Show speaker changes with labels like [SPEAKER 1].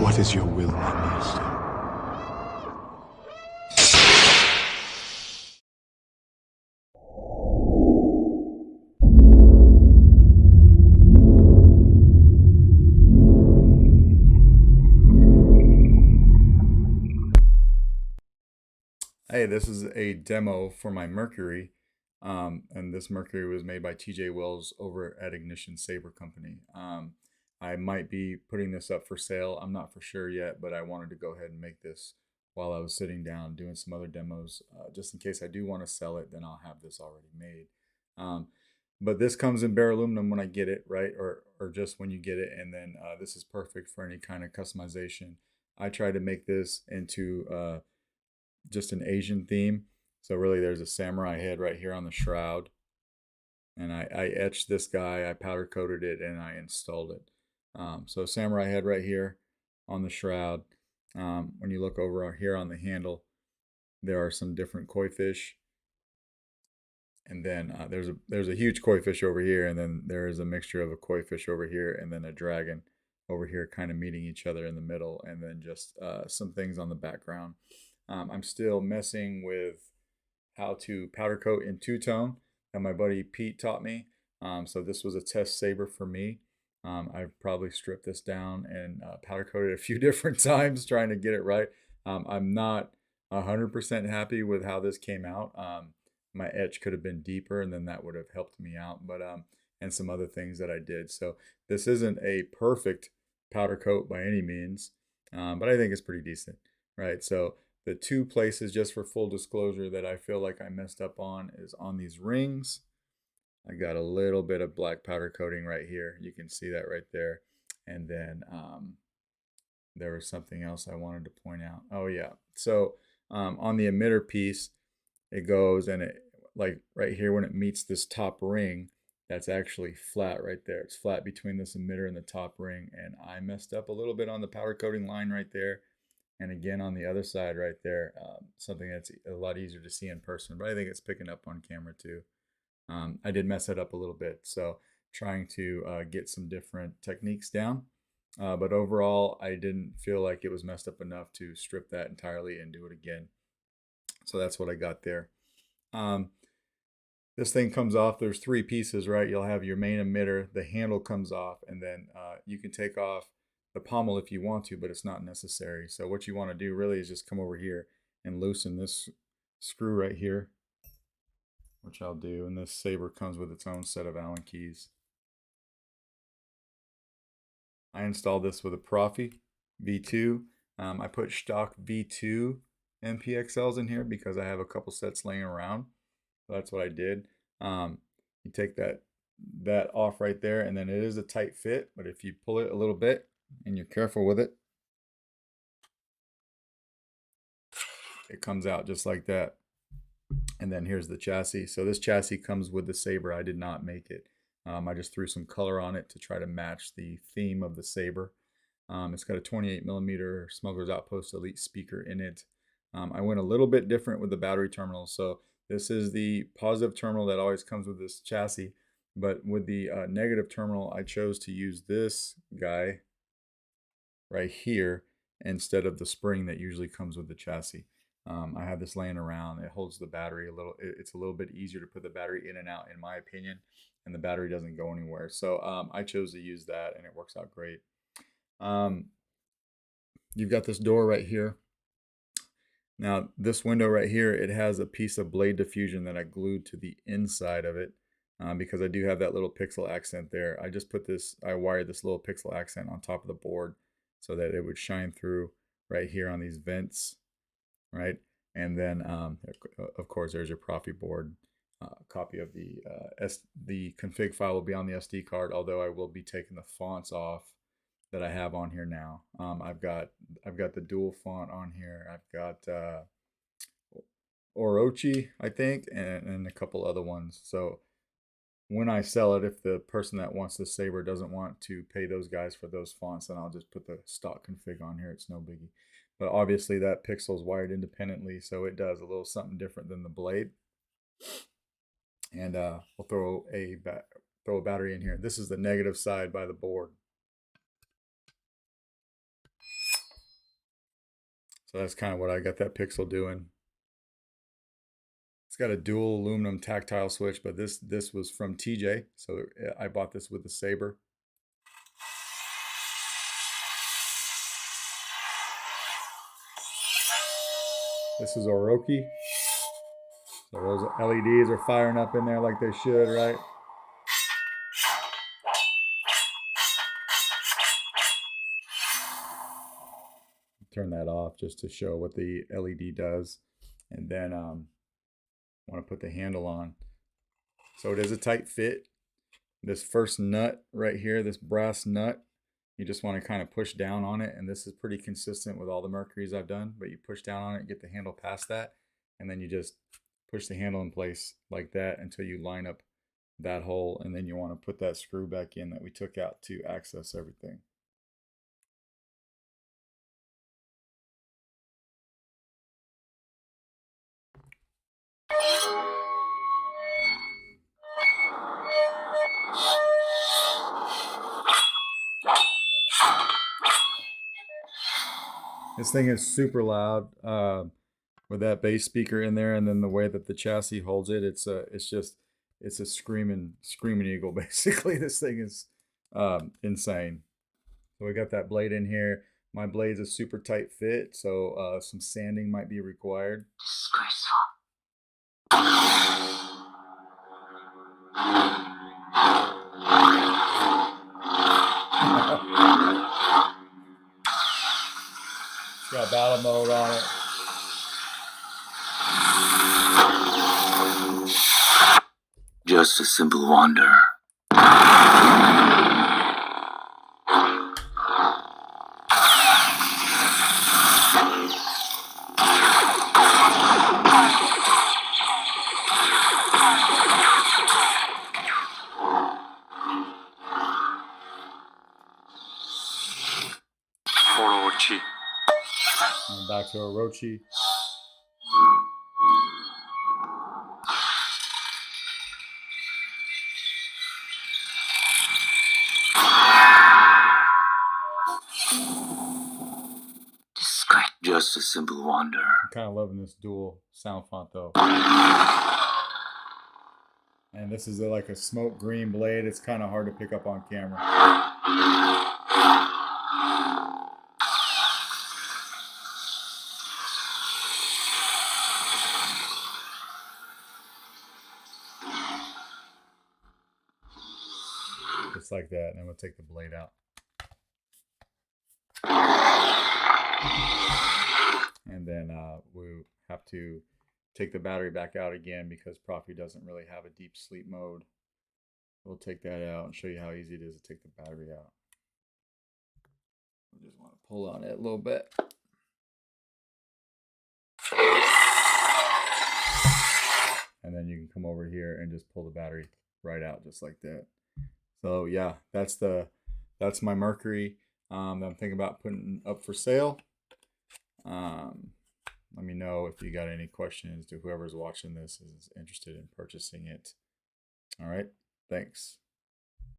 [SPEAKER 1] What is your will, my master?
[SPEAKER 2] Hey, this is a demo for my Mercury, and this Mercury was made by TJ Wells over at Ignition Saber Company. I might be putting this up for sale. I'm not for sure yet, but I wanted to go ahead and make this while I was sitting down doing some other demos, just in case I do want to sell it. Then I'll have this already made. Um, but this comes in bare aluminum when I get it, right, or just when you get it, and then this is perfect for any kind of customization. I tried to make this into just an Asian theme. So really there's a samurai head right here on the shroud. And I etched this guy, I powder coated it, and I installed it. So samurai head right here on the shroud. When you look over here on the handle, there are some different koi fish. And then there's a huge koi fish over here, and then there is a mixture of a koi fish over here, and then a dragon over here, kind of meeting each other in the middle, and then just some things on the background. I'm still messing with how to powder coat in two-tone that my buddy Pete taught me. So this was a test saber for me. I've probably stripped this down and powder coated a few different times trying to get it right. I'm not 100% happy with how this came out. My etch could have been deeper, and then that would have helped me out. But and some other things that I did. So this isn't a perfect powder coat by any means, but I think it's pretty decent, right? So the two places, just for full disclosure, that I feel like I messed up on is on these rings. I got a little bit of black powder coating right here. You can see that right there. And then there was something else I wanted to point out. Oh yeah. So on the emitter piece, it goes and it, like right here when it meets this top ring, that's actually flat right there. It's flat between this emitter and the top ring. And I messed up a little bit on the powder coating line right there. And again, on the other side right there, something that's a lot easier to see in person, but I think it's picking up on camera too. I did mess it up a little bit, so trying to get some different techniques down. But overall, I didn't feel like it was messed up enough to strip that entirely and do it again. So that's what I got there. Um, this thing comes off. There's three pieces, right? You'll have your main emitter, the handle comes off, and then you can take off the pommel if you want to, but it's not necessary. So what you want to do really is just come over here and loosen this screw right here, which I'll do. And this saber comes with its own set of Allen keys. I installed this with a Proffie V2. I put stock V2 MPXLs in here because I have a couple sets laying around. So that's what I did. You take that off right there, and then it is a tight fit, but if you pull it a little bit and you're careful with it, it comes out just like that. And then here's the chassis. So this chassis comes with the Saber. I did not make it. I just threw some color on it to try to match the theme of the Saber. It's got a 28 millimeter Smugglers Outpost Elite speaker in it. I went a little bit different with the battery terminal. So this is the positive terminal that always comes with this chassis. But with the negative terminal, I chose to use this guy right here instead of the spring that usually comes with the chassis. I have this laying around. It holds the battery a little. It's a little bit easier to put the battery in and out, in my opinion, and the battery doesn't go anywhere. So I chose to use that, and it works out great. Um, you've got this door right here. Now this window right here, it has a piece of blade diffusion that I glued to the inside of it because I do have that little pixel accent there. I just put this, I wired this little pixel accent on top of the board so that it would shine through right here on these vents, right? And then, of course, there's your Proffie board. Copy of the config file will be on the SD card, although I will be taking the fonts off that I have on here now. I've got the dual font on here. I've got Orochi, I think, and a couple other ones. So when I sell it, if the person that wants the Saber doesn't want to pay those guys for those fonts, then I'll just put the stock config on here. It's no biggie. But obviously that pixel is wired independently, so it does a little something different than the blade. And we'll throw a battery in here. This is the negative side by the board. So that's kind of what I got that pixel doing. It's got a dual aluminum tactile switch, but this was from TJ, so I bought this with the Saber. This is Orochi. So those LEDs are firing up in there like they should, right? Turn that off just to show what the LED does. And then I want to put the handle on. So it is a tight fit. This first nut right here, this brass nut, you just want to kind of push down on it. And this is pretty consistent with all the Mercuries I've done, but you push down on it, get the handle past that, and then you just push the handle in place like that until you line up that hole. And then you want to put that screw back in that we took out to access everything. This thing is super loud with that bass speaker in there, and then the way that the chassis holds it, it's a screaming eagle basically. This thing is insane. So we got that blade in here. My blade's a super tight fit, so some sanding might be required.
[SPEAKER 3] Disgraceful.
[SPEAKER 2] It's got battle mode on it.
[SPEAKER 3] Just a simple wonder. Orochi.
[SPEAKER 2] And back to Orochi.
[SPEAKER 3] Just a simple wonder.
[SPEAKER 2] I'm kind of loving this dual sound font though. And this is like a smoke green blade. It's kind of hard to pick up on camera. Just like that. And then we'll take the blade out. And then we have to take the battery back out again because Proffie doesn't really have a deep sleep mode. We'll take that out and show you how easy it is to take the battery out. We just want to pull on it a little bit. And then you can come over here and just pull the battery right out just like that. So yeah, that's my Mercury that I'm thinking about putting up for sale. Let me know if you got any questions to whoever's watching this is interested in purchasing it. All right, thanks.